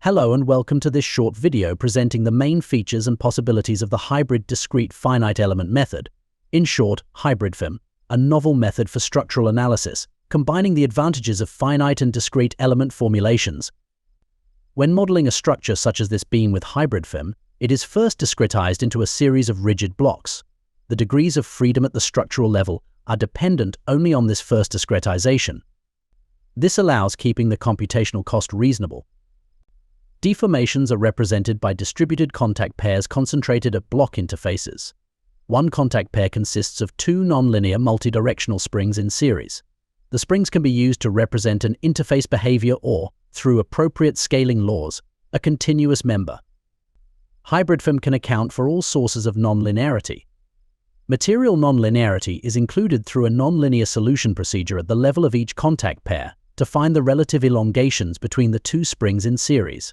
Hello and welcome to this short video presenting the main features and possibilities of the hybrid discrete finite element method, in short, HybridFIM, a novel method for structural analysis, combining the advantages of finite and discrete element formulations. When modeling a structure such as this beam with HybridFIM, it is first discretized into a series of rigid blocks. The degrees of freedom at the structural level are dependent only on this first discretization. This allows keeping the computational cost reasonable. Deformations are represented by distributed contact pairs concentrated at block interfaces. One contact pair consists of two nonlinear multidirectional springs in series. The springs can be used to represent an interface behavior or, through appropriate scaling laws, a continuous member. HybridFIM can account for all sources of nonlinearity. Material nonlinearity is included through a nonlinear solution procedure at the level of each contact pair to find the relative elongations between the two springs in series.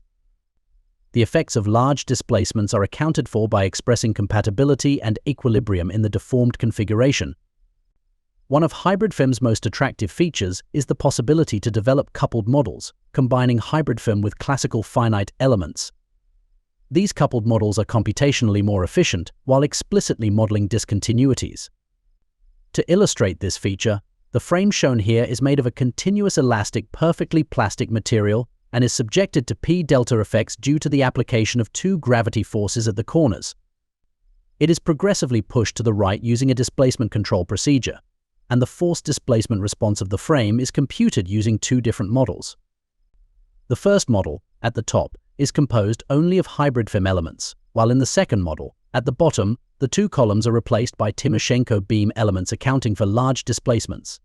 The effects of large displacements are accounted for by expressing compatibility and equilibrium in the deformed configuration. One of HybridFIM's most attractive features is the possibility to develop coupled models, combining HybridFIM with classical finite elements. These coupled models are computationally more efficient while explicitly modeling discontinuities. To illustrate this feature, the frame shown here is made of a continuous elastic perfectly plastic material and is subjected to p-delta effects due to the application of two gravity forces at the corners. It is progressively pushed to the right using a displacement control procedure, and the force displacement response of the frame is computed using two different models. The first model, at the top, is composed only of HybridFIM elements, while in the second model, at the bottom, the two columns are replaced by Timoshenko beam elements accounting for large displacements.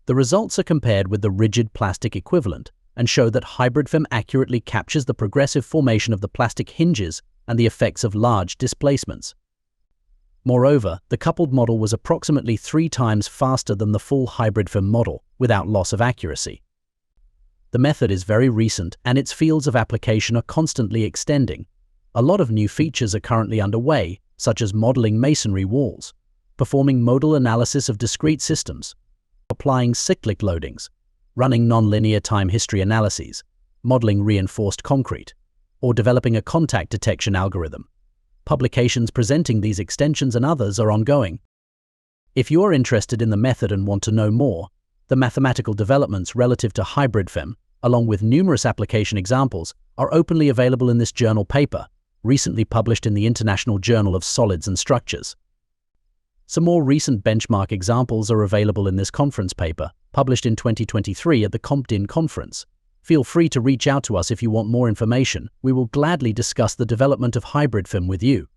The results are compared with the rigid plastic equivalent, and show that HybridFIM accurately captures the progressive formation of the plastic hinges and the effects of large displacements. Moreover, the coupled model was approximately 3 times faster than the full HybridFIM model, without loss of accuracy. The method is very recent and its fields of application are constantly extending. A lot of new features are currently underway, such as modeling masonry walls, performing modal analysis of discrete systems, applying cyclic loadings, running nonlinear time history analyses, modeling reinforced concrete, or developing a contact detection algorithm. Publications presenting these extensions and others are ongoing. If you are interested in the method and want to know more, the mathematical developments relative to HybridFIM, along with numerous application examples, are openly available in this journal paper, recently published in the International Journal of Solids and Structures. Some more recent benchmark examples are available in this conference paper, published in 2023 at the CompDin conference. Feel free to reach out to us if you want more information. We will gladly discuss the development of HybridFIM with you.